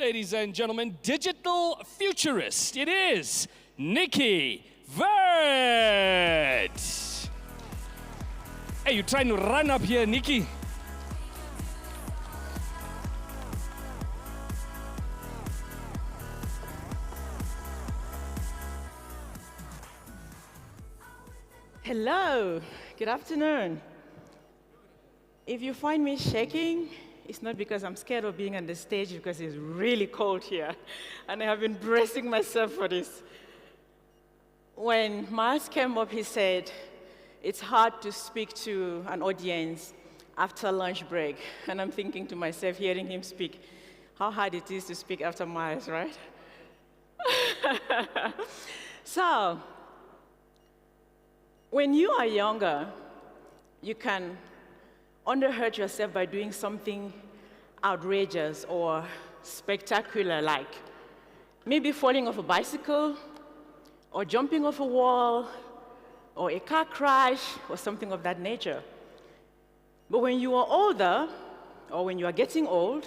ladies and gentlemen, digital futurist. It is Nicky Vert. Hey, you trying to run up here, Nicky? Hello, good afternoon. If you find me shaking, it's not because I'm scared of being on the stage, because it's really cold here, and I have been bracing myself for this. When Miles came up, he said, it's hard to speak to an audience after lunch break, and I'm thinking to myself, hearing him speak, how hard it is to speak after Miles, right? So, when you are younger, you can underhurt yourself by doing something outrageous or spectacular, like maybe falling off a bicycle, or jumping off a wall, or a car crash, or something of that nature. But when you are older, or when you are getting old,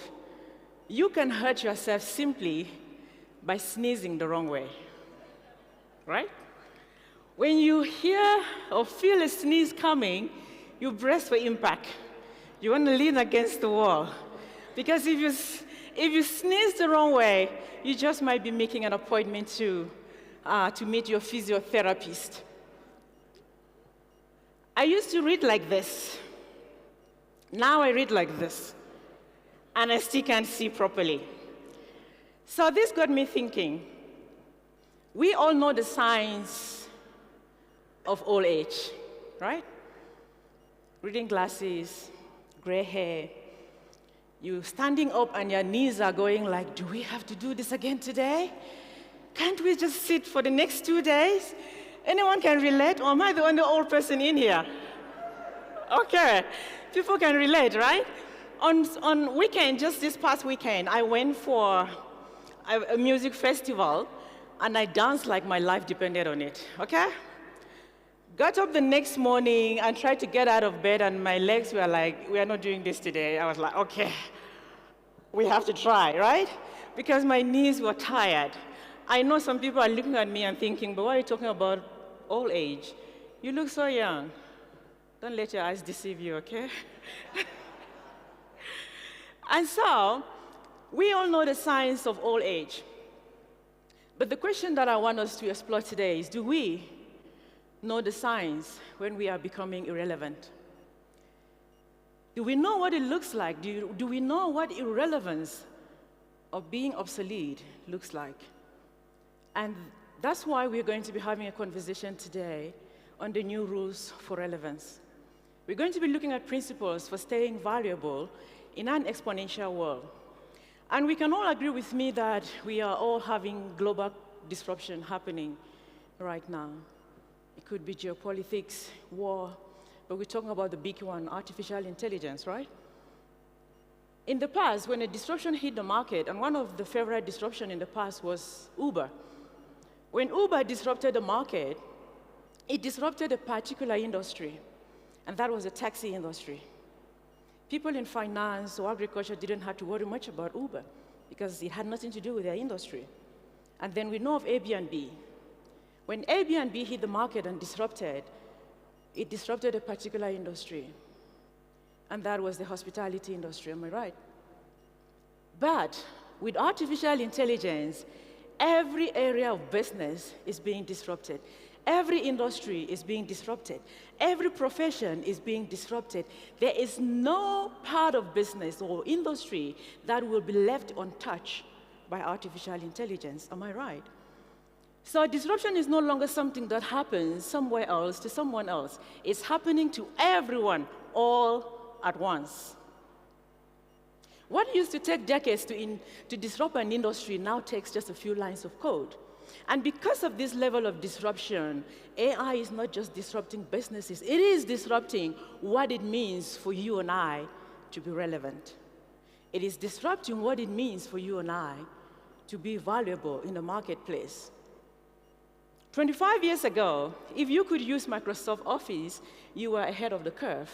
you can hurt yourself simply by sneezing the wrong way, right? When you hear or feel a sneeze coming, you brace for impact. You want to lean against the wall. Because if you sneeze the wrong way, you just might be making an appointment to meet your physiotherapist. I used to read like this. Now I read like this. And I still can't see properly. So this got me thinking. We all know the signs of old age, right? Reading glasses, gray hair, you standing up and your knees are going like, do we have to do this again today? Can't we just sit for the next 2 days? Anyone can relate, or am I the only old person in here? Okay, people can relate, right? On weekend, just this past weekend, I went for a music festival, and I danced like my life depended on it, okay? Got up the next morning and tried to get out of bed, and my legs were like, we are not doing this today. I was like, okay, we have to try, right? Because my knees were tired. I know some people are looking at me and thinking, but why are you talking about old age? You look so young. Don't let your eyes deceive you, okay? And so, we all know the signs of old age. But the question that I want us to explore today is, do we know the signs when we are becoming irrelevant? Do we know what it looks like? Do we know what irrelevance of being obsolete looks like? And that's why we're going to be having a conversation today on the new rules for relevance. We're going to be looking at principles for staying valuable in an exponential world. And we can all agree with me that we are all having global disruption happening right now. It could be geopolitics, war, but we're talking about the big one, artificial intelligence, right? In the past, when a disruption hit the market, and one of the favorite disruptions in the past was Uber. When Uber disrupted the market, it disrupted a particular industry, and that was the taxi industry. People in finance or agriculture didn't have to worry much about Uber because it had nothing to do with their industry. And then we know of Airbnb. When Airbnb hit the market and disrupted, it disrupted a particular industry, and that was the hospitality industry, am I right? But with artificial intelligence, every area of business is being disrupted. Every industry is being disrupted. Every profession is being disrupted. There is no part of business or industry that will be left untouched by artificial intelligence, am I right? So disruption is no longer something that happens somewhere else to someone else. It's happening to everyone all at once. What used to take decades to disrupt an industry now takes just a few lines of code. And because of this level of disruption, AI is not just disrupting businesses, it is disrupting what it means for you and I to be relevant. It is disrupting what it means for you and I to be valuable in the marketplace. 25 years ago, if you could use Microsoft Office, you were ahead of the curve.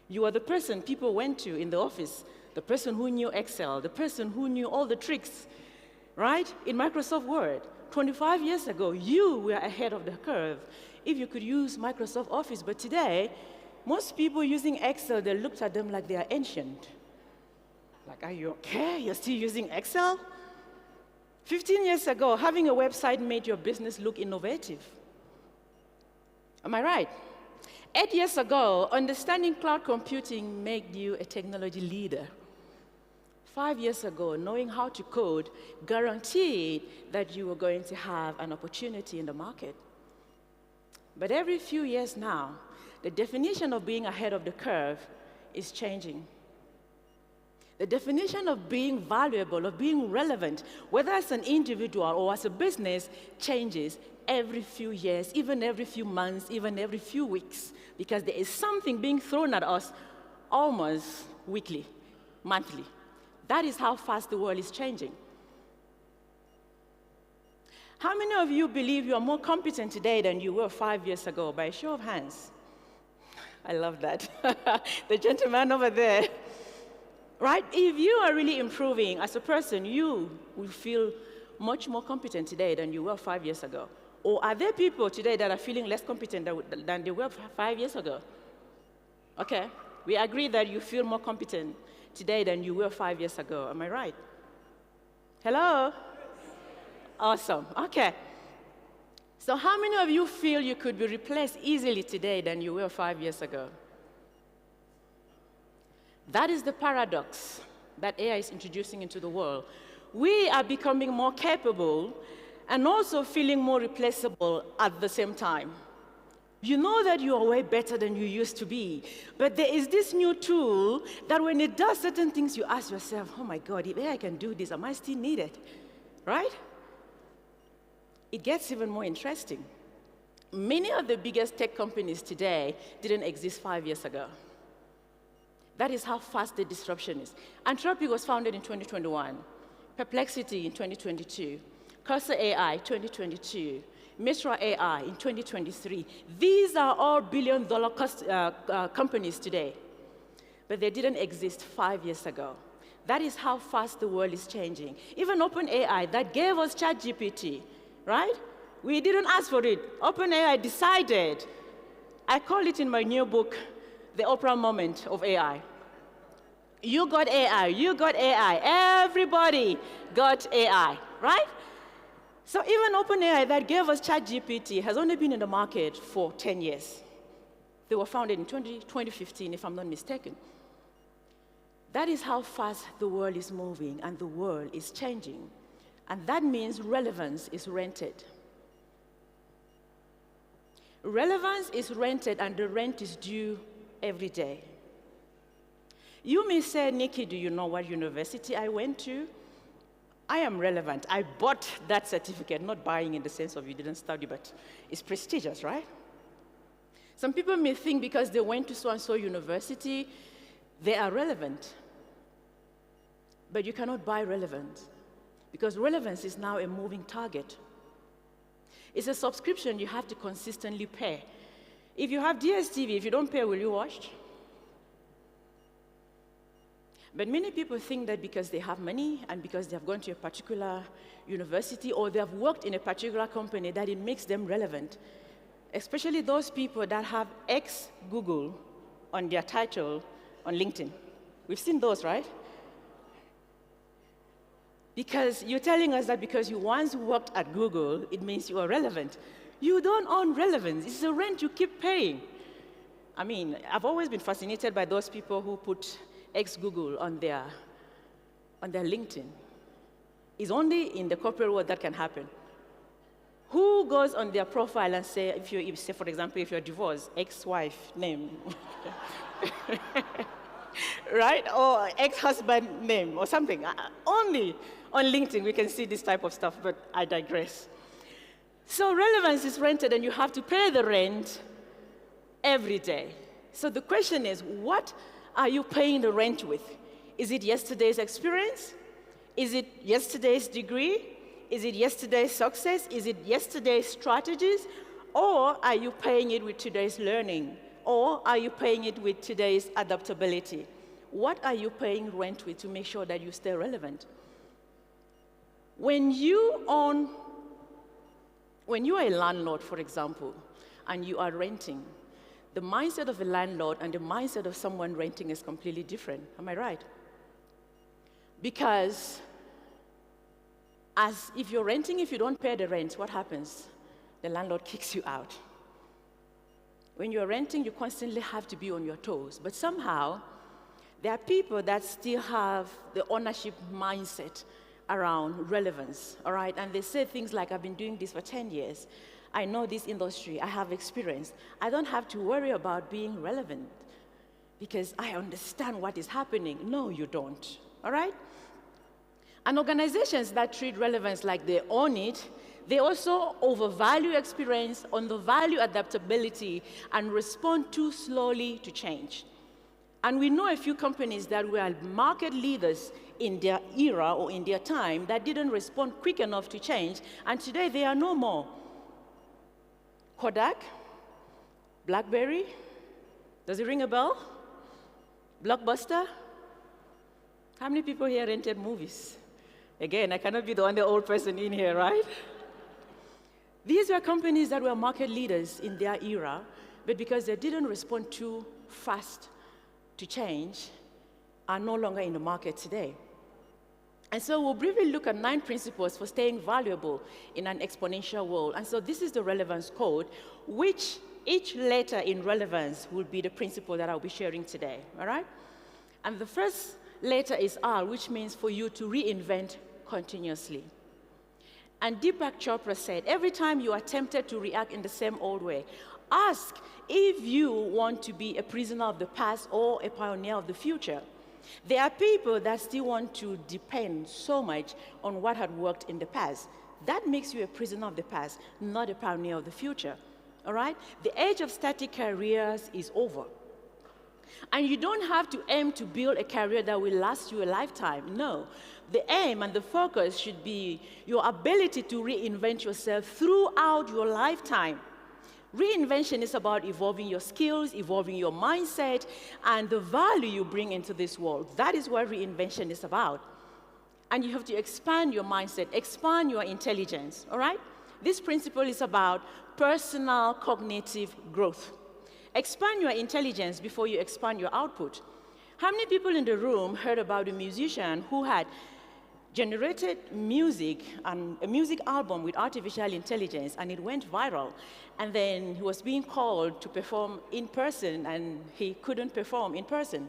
You were the person people went to in the office the person who knew Excel, the person who knew all the tricks, right? In Microsoft Word, 25 years ago, you were ahead of the curve if you could use Microsoft Office. But today, most people using Excel, they looked at them like they are ancient. Like, are you okay? You're still using Excel? 15 years ago, having a website made your business look innovative. Am I right? 8 years ago, understanding cloud computing made you a technology leader. 5 years ago, knowing how to code guaranteed that you were going to have an opportunity in the market. But every few years now, the definition of being ahead of the curve is changing. The definition of being valuable, of being relevant, whether as an individual or as a business, changes every few years, even every few months, even every few weeks, because there is something being thrown at us almost weekly, monthly. That is how fast the world is changing. How many of you believe you are more competent today than you were 5 years ago? By a show of hands. I love that. The gentleman over there. Right? If you are really improving as a person, you will feel much more competent today than you were 5 years ago. Or are there people today that are feeling less competent than they were 5 years ago? Okay, we agree that you feel more competent today than you were 5 years ago. Am I right? Hello? Awesome, okay. So how many of you feel you could be replaced easily today than you were 5 years ago? That is the paradox that AI is introducing into the world. We are becoming more capable and also feeling more replaceable at the same time. You know that you are way better than you used to be, but there is this new tool that when it does certain things, you ask yourself, oh my God, if AI can do this, am I still needed? Right? It gets even more interesting. Many of the biggest tech companies today didn't exist 5 years ago. That is how fast the disruption is. Anthropic was founded in 2021, Perplexity in 2022, Cursor AI 2022, Mistral AI in 2023. These are all billion-dollar companies today, but they didn't exist 5 years ago. That is how fast the world is changing. Even OpenAI, that gave us ChatGPT, right? We didn't ask for it. OpenAI decided. I call it in my new book, the Oprah moment of AI. You got AI, you got AI, everybody got AI, right? So even OpenAI that gave us ChatGPT has only been in the market for 10 years. They were founded in 2015, if I'm not mistaken. That is how fast the world is moving and the world is changing. And that means relevance is rented. Relevance is rented and the rent is due every day. You may say, Nicky, do you know what university I went to? I am relevant. I bought that certificate, not buying in the sense of you didn't study, but it's prestigious, right? Some people may think because they went to so-and-so university, they are relevant. But you cannot buy relevance, because relevance is now a moving target. It's a subscription you have to consistently pay. If you have DSTV, if you don't pay, will you watch? But many people think that because they have money and because they have gone to a particular university or they have worked in a particular company, that it makes them relevant. Especially those people that have ex-Google on their title on LinkedIn. We've seen those, right? Because you're telling us that because you once worked at Google, it means you are relevant. You don't own relevance. It's the rent you keep paying. I mean, I've always been fascinated by those people who put ex-Google on their LinkedIn. It's only in the corporate world that can happen. Who goes on their profile and say, if you say, for example, if you're divorced, ex-wife name, right? Or ex-husband name or something. Only on LinkedIn we can see this type of stuff, but I digress. So relevance is rented and you have to pay the rent every day. So the question is, what are you paying the rent with? Is it yesterday's experience? Is it yesterday's degree? Is it yesterday's success? Is it yesterday's strategies? Or are you paying it with today's learning? Or are you paying it with today's adaptability? what are you paying rent with to make sure that you stay relevant? When you are a landlord, for example, and you are renting, the mindset of a landlord and the mindset of someone renting is completely different. Am I right? Because as if you're renting, if you don't pay the rent, what happens? The landlord kicks you out. When you're renting, you constantly have to be on your toes. But somehow, there are people that still have the ownership mindset around relevance, all right? And they say things like, I've been doing this for 10 years. I know this industry. I have experience. I don't have to worry about being relevant because I understand what is happening. No, you don't, all right? And organizations that treat relevance like they own it, they also overvalue experience, undervalue adaptability, and respond too slowly to change. And we know a few companies that were market leaders in their era or in their time that didn't respond quick enough to change, and today they are no more. Kodak, BlackBerry, does it ring a bell? Blockbuster? How many people here rented movies? Again, I cannot be the only old person in here, right? These were companies that were market leaders in their era, but because they didn't respond too fast to change, are no longer in the market today. And so we'll briefly look at 9 principles for staying valuable in an exponential world. And so this is the relevance code, which each letter in relevance will be the principle that I'll be sharing today, all right? And the first letter is R, which means for you to reinvent continuously. And Deepak Chopra said, every time you are tempted to react in the same old way, ask if you want to be a prisoner of the past or a pioneer of the future. There are people that still want to depend so much on what had worked in the past. That makes you a prisoner of the past, not a pioneer of the future, all right? The age of static careers is over. And you don't have to aim to build a career that will last you a lifetime. No. The aim and the focus should be your ability to reinvent yourself throughout your lifetime. Reinvention is about evolving your skills, evolving your mindset, and the value you bring into this world. That is what reinvention is about. And you have to expand your mindset, expand your intelligence, all right? This principle is about personal cognitive growth. Expand your intelligence before you expand your output. How many people in the room heard about a musician who had generated music and a music album with artificial intelligence, and it went viral, and then he was being called to perform in person, and he couldn't perform in person?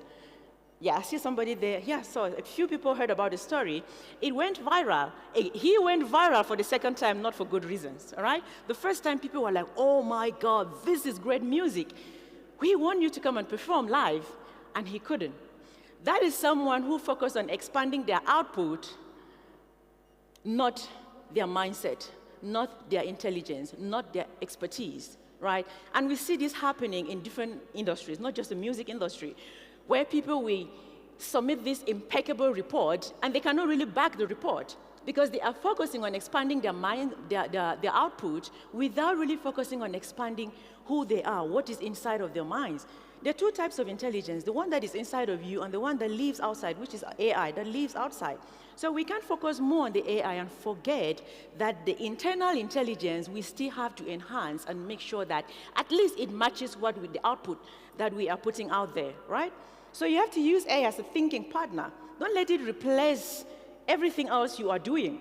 Yeah, I see somebody there. Yeah, so a few people heard about the story. It went viral. He went viral for the second time, not for good reasons, all right? The first time, people were like, oh my God, this is great music. We want you to come and perform live, and he couldn't. That is someone who focused on expanding their output, not their mindset, not their intelligence, not their expertise, right? And we see this happening in different industries, not just the music industry, where people will submit this impeccable report, and they cannot really back the report because they are focusing on expanding their mind, their output, without really focusing on expanding who they are, what is inside of their minds. There are 2 types of intelligence, the one that is inside of you and the one that lives outside, which is AI, that lives outside. So we can focus more on the AI and forget that the internal intelligence we still have to enhance and make sure that at least it matches what with the output that we are putting out there, right? So you have to use AI as a thinking partner. Don't let it replace everything else you are doing.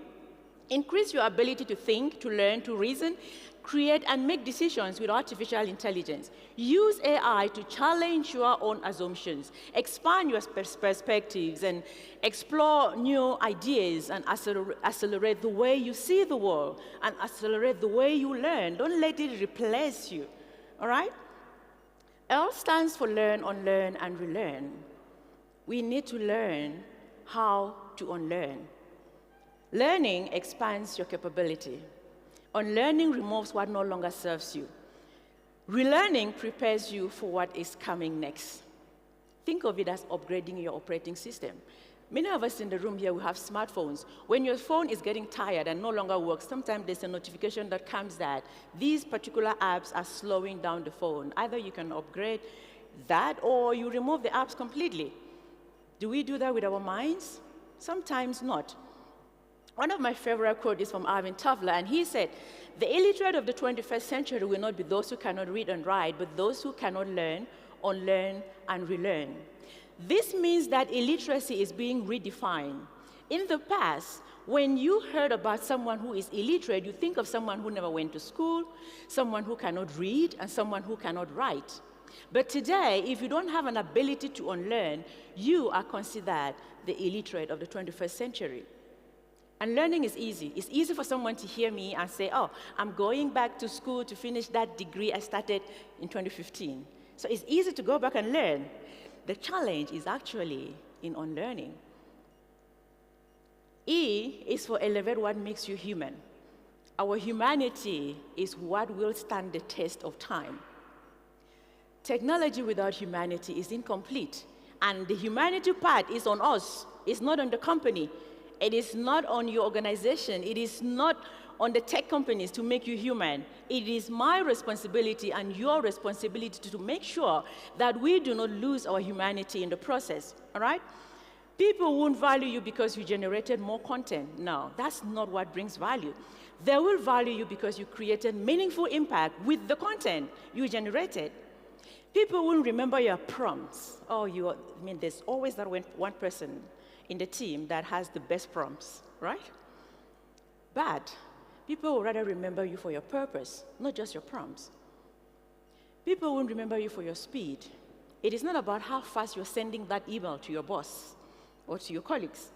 Increase your ability to think, to learn, to reason, create and make decisions with artificial intelligence. Use AI to challenge your own assumptions, expand your perspectives, and explore new ideas, and accelerate the way you see the world, and accelerate the way you learn. Don't let it replace you, all right? L stands for learn, unlearn, and relearn. We need to learn how to unlearn. Learning expands your capability. Unlearning removes what no longer serves you. Relearning prepares you for what is coming next. Think of it as upgrading your operating system. Many of us in the room here, we have smartphones. When your phone is getting tired and no longer works, sometimes there's a notification that comes that these particular apps are slowing down the phone. Either you can upgrade that or you remove the apps completely. Do we do that with our minds? Sometimes not. One of my favorite quotes is from Arvin Toffler, and he said, "The illiterate of the 21st century will not be those who cannot read and write, but those who cannot learn, unlearn, and relearn." This means that illiteracy is being redefined. In the past, when you heard about someone who is illiterate, you think of someone who never went to school, someone who cannot read, and someone who cannot write. But today, if you don't have an ability to unlearn, you are considered the illiterate of the 21st century. And learning is easy. It's easy for someone to hear me and say, "Oh, I'm going back to school to finish that degree I started in 2015. So it's easy to go back and learn. The challenge is actually in unlearning. E is for elevate what makes you human. Our humanity is what will stand the test of time. Technology without humanity is incomplete. And the humanity part is on us. It's not on the company. It is not on your organization. It is not on the tech companies to make you human. It is my responsibility and your responsibility to make sure that we do not lose our humanity in the process, all right? People won't value you because you generated more content. No, that's not what brings value. They will value you because you created meaningful impact with the content you generated. People won't remember your prompts. There's always that one person in the team that has the best prompts, right? But people will rather remember you for your purpose, not just your prompts. People won't remember you for your speed. It is not about how fast you're sending that email to your boss or to your colleagues.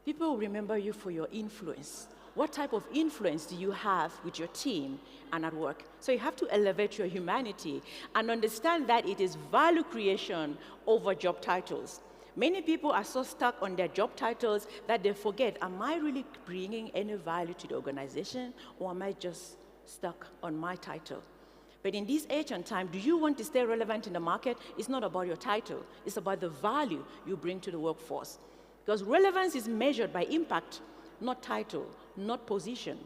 People will remember you for your influence. What type of influence do you have with your team and at work? So you have to elevate your humanity and understand that it is value creation over job titles. Many people are so stuck on their job titles that they forget, am I really bringing any value to the organization, or am I just stuck on my title? But in this age and time, do you want to stay relevant in the market? It's not about your title. It's about the value you bring to the workforce. Because relevance is measured by impact, not title, not position.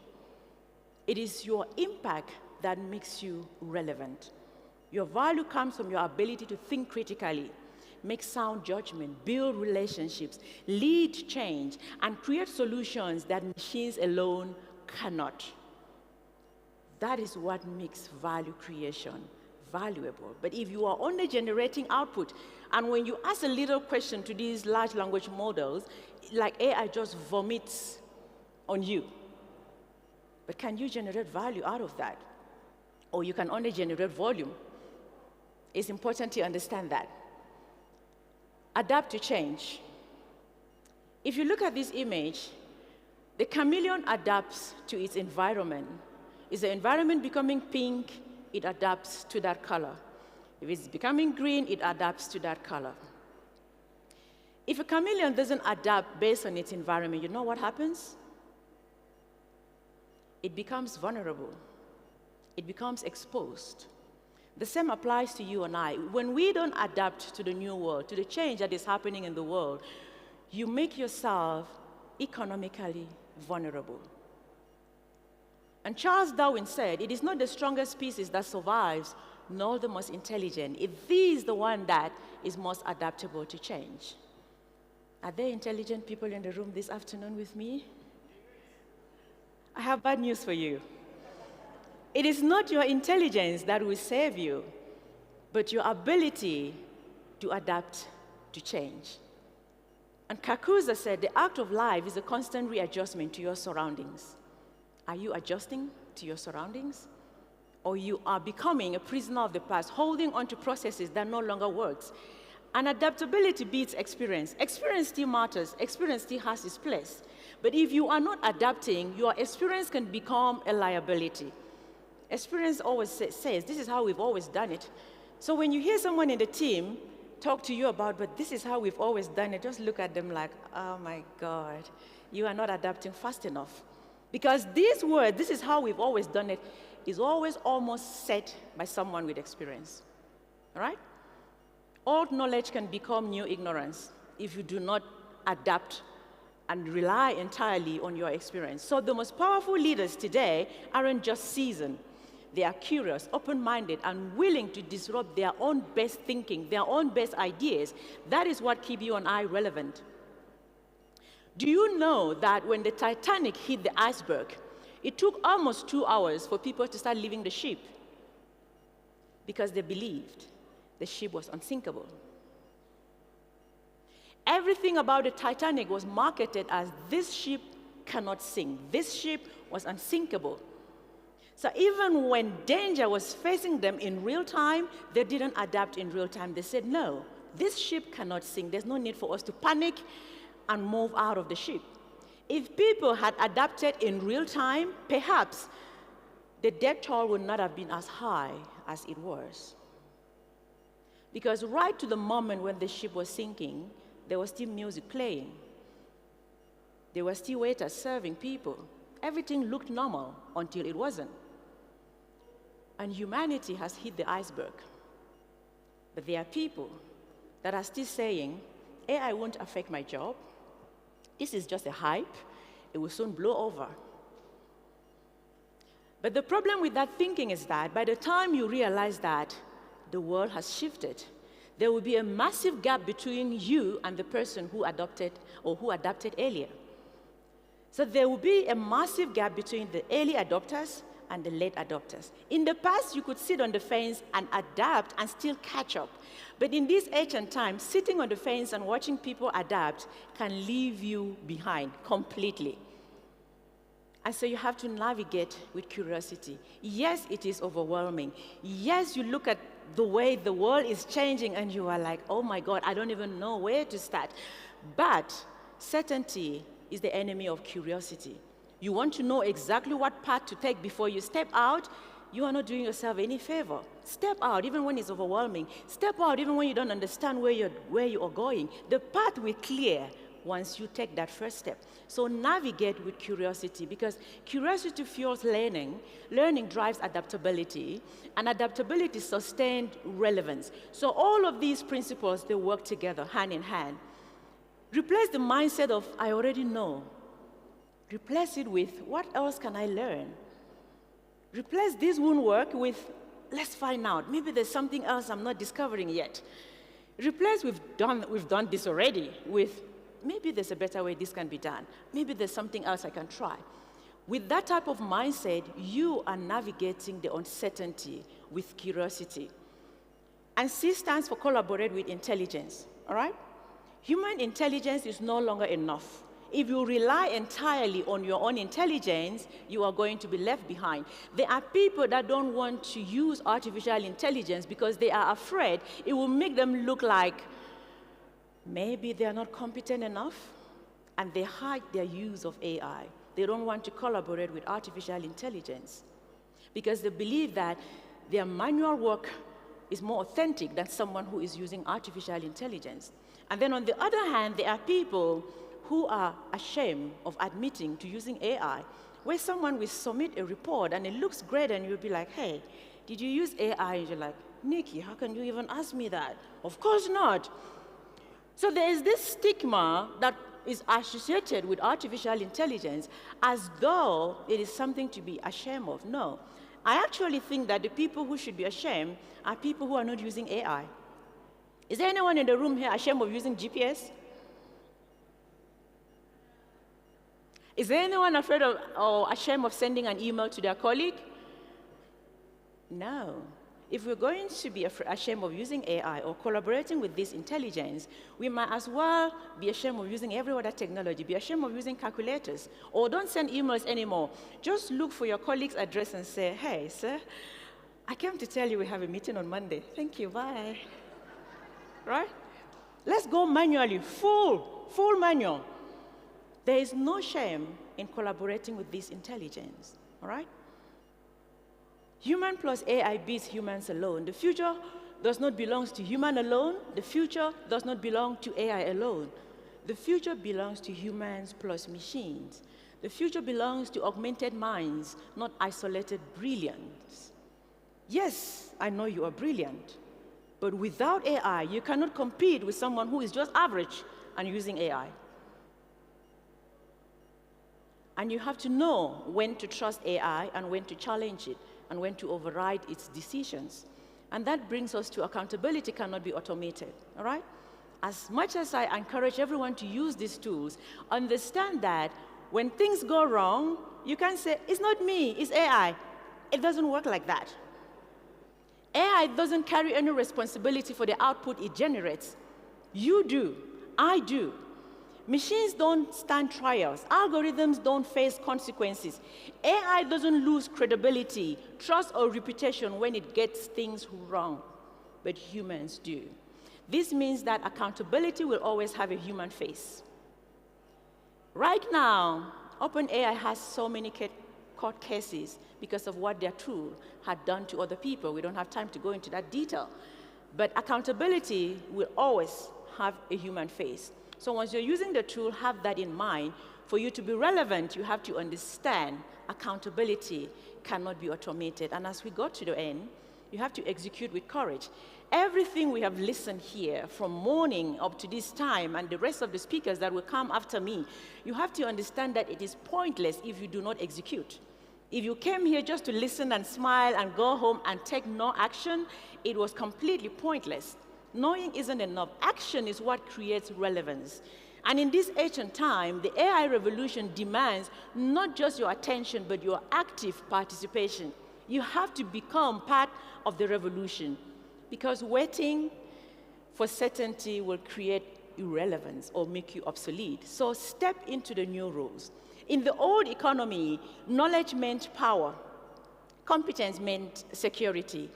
It is your impact that makes you relevant. Your value comes from your ability to think critically, make sound judgment, build relationships, lead change, and create solutions that machines alone cannot. That is what makes value creation valuable. But if you are only generating output, and when you ask a little question to these large language models, like AI just vomits on you. But can you generate value out of that? Or you can only generate volume. It's important to understand that. Adapt to change. If you look at this image, the chameleon adapts to its environment. Is the environment becoming pink, it adapts to that color. If it's becoming green, it adapts to that color. If a chameleon doesn't adapt based on its environment, you know what happens? It becomes vulnerable. It becomes exposed. The same applies to you and I. When we don't adapt to the new world, to the change that is happening in the world, you make yourself economically vulnerable. And Charles Darwin said, it is not the strongest species that survives, nor the most intelligent. It is the one that is most adaptable to change. Are there intelligent people in the room this afternoon with me? I have bad news for you. It is not your intelligence that will save you, but your ability to adapt to change. And Kakuza said, the act of life is a constant readjustment to your surroundings. Are you adjusting to your surroundings? Or you are becoming a prisoner of the past, holding on to processes that no longer works? And adaptability beats experience. Experience still matters. Experience still has its place. But if you are not adapting, your experience can become a liability. Experience always says, this is how we've always done it. So when you hear someone in the team talk to you about, but this is how we've always done it, just look at them like, oh my God, you are not adapting fast enough. Because this word, this is how we've always done it, is always almost said by someone with experience. All right? Old knowledge can become new ignorance if you do not adapt and rely entirely on your experience. So the most powerful leaders today aren't just seasoned. They are curious, open-minded, and willing to disrupt their own best thinking, their own best ideas. That is what keeps you and I relevant. Do you know that when the Titanic hit the iceberg, it took almost 2 hours for people to start leaving the ship because they believed the ship was unsinkable? Everything about the Titanic was marketed as this ship cannot sink. This ship was unsinkable. So even when danger was facing them in real time, they didn't adapt in real time. They said, no, this ship cannot sink. There's no need for us to panic and move out of the ship. If people had adapted in real time, perhaps the death toll would not have been as high as it was. Because right to the moment when the ship was sinking, there was still music playing. There were still waiters serving people. Everything looked normal until it wasn't. And humanity has hit the iceberg. But there are people that are still saying, AI won't affect my job. This is just a hype. It will soon blow over. But the problem with that thinking is that by the time you realize that the world has shifted, there will be a massive gap between you and the person who adopted or who adapted earlier. So there will be a massive gap between the early adopters and the late adopters. In the past, you could sit on the fence and adapt and still catch up. But in this ancient time, sitting on the fence and watching people adapt can leave you behind completely. And so you have to navigate with curiosity. Yes, it is overwhelming. Yes, you look at the way the world is changing and you are like, oh my God, I don't even know where to start. But certainty is the enemy of curiosity. You want to know exactly what path to take before you step out, you are not doing yourself any favor. Step out even when it's overwhelming. Step out even when you don't understand where you are going. The path will clear once you take that first step. So navigate with curiosity, because curiosity fuels learning, learning drives adaptability, and adaptability sustains relevance. So all of these principles, they work together, hand in hand. Replace the mindset of, I already know. Replace it with, what else can I learn? Replace this won't work with, let's find out. Maybe there's something else I'm not discovering yet. Replace we've done this already with, maybe there's a better way this can be done. Maybe there's something else I can try. With that type of mindset, you are navigating the uncertainty with curiosity. And C stands for collaborate with intelligence, all right? Human intelligence is no longer enough. If you rely entirely on your own intelligence, you are going to be left behind. There are people that don't want to use artificial intelligence because they are afraid it will make them look like maybe they are not competent enough, and they hide their use of AI. They don't want to collaborate with artificial intelligence because they believe that their manual work is more authentic than someone who is using artificial intelligence. And then on the other hand, there are people who are ashamed of admitting to using AI, where someone will submit a report and it looks great and you'll be like, hey, did you use AI? And you're like, Nicky, how can you even ask me that? Of course not. So there is this stigma that is associated with artificial intelligence as though it is something to be ashamed of. No. I actually think that the people who should be ashamed are people who are not using AI. Is there anyone in the room here ashamed of using GPS? Is there anyone afraid of or ashamed of sending an email to their colleague? No. If we're going to be ashamed of using AI or collaborating with this intelligence, we might as well be ashamed of using every other technology, be ashamed of using calculators, or don't send emails anymore. Just look for your colleague's address and say, hey, sir, I came to tell you we have a meeting on Monday. Thank you, bye. Right? Let's go manually, full manual. There is no shame in collaborating with this intelligence, all right? Human plus AI beats humans alone. The future does not belong to human alone. The future does not belong to AI alone. The future belongs to humans plus machines. The future belongs to augmented minds, not isolated brilliance. Yes, I know you are brilliant, but without AI, you cannot compete with someone who is just average and using AI. And you have to know when to trust AI and when to challenge it. and when to override its decisions. And that brings us to accountability cannot be automated, all right? As much as I encourage everyone to use these tools, understand that when things go wrong, you can't say, it's not me, it's AI. It doesn't work like that. AI doesn't carry any responsibility for the output it generates. You do, I do. Machines don't stand trials. Algorithms don't face consequences. AI doesn't lose credibility, trust, or reputation when it gets things wrong, but humans do. This means that accountability will always have a human face. Right now, OpenAI has so many court cases because of what their tool had done to other people. We don't have time to go into that detail. But accountability will always have a human face. So once you're using the tool, have that in mind. For you to be relevant, you have to understand accountability cannot be automated. And as we go to the end, you have to execute with courage. Everything we have listened here from morning up to this time and the rest of the speakers that will come after me, you have to understand that it is pointless if you do not execute. If you came here just to listen and smile and go home and take no action, it was completely pointless. Knowing isn't enough. Action is what creates relevance. And in this ancient time, the AI revolution demands not just your attention, but your active participation. You have to become part of the revolution, because waiting for certainty will create irrelevance or make you obsolete. So step into the new rules. In the old economy, knowledge meant power. Competence meant security.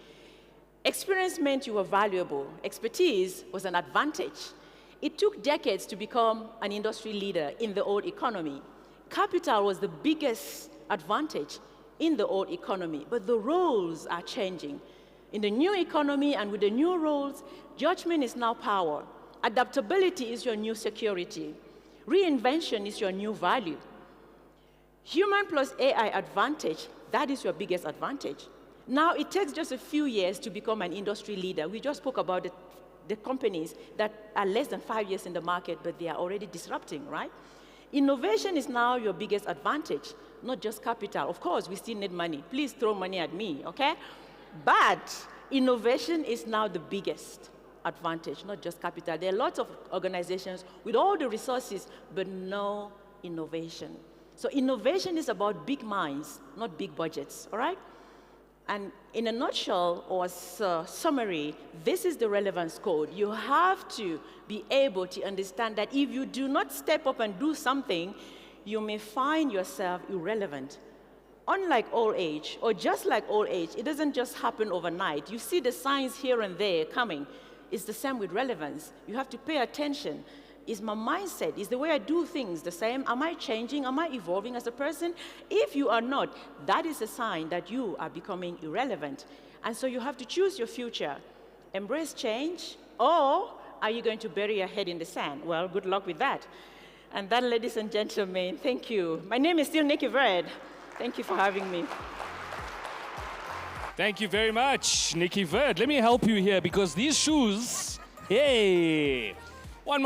Experience meant you were valuable. Expertise was an advantage. It took decades to become an industry leader in the old economy. Capital was the biggest advantage in the old economy, but the roles are changing. In the new economy and with the new roles, judgment is now power. Adaptability is your new security. Reinvention is your new value. Human plus AI advantage, that is your biggest advantage. Now, it takes just a few years to become an industry leader. We just spoke about the companies that are less than 5 years in the market, but they are already disrupting, right? Innovation is now your biggest advantage, not just capital. Of course, we still need money. Please throw money at me, okay? But innovation is now the biggest advantage, not just capital. There are lots of organizations with all the resources, but no innovation. So innovation is about big minds, not big budgets, all right? And in a nutshell, or summary, this is the relevance code. You have to be able to understand that if you do not step up and do something, you may find yourself irrelevant. Unlike old age, or just like old age, it doesn't just happen overnight. You see the signs here and there coming. It's the same with relevance. You have to pay attention. Is my mindset, is the way I do things the same? Am I changing? Am I evolving as a person? If you are not, that is a sign that you are becoming irrelevant. And so you have to choose your future. Embrace change, or are you going to bury your head in the sand? Well, good luck with that. And that, ladies and gentlemen, thank you. My name is still Nicky. Thank you for having me. Thank you very much, Nicky. Let me help you here, because these shoes, hey,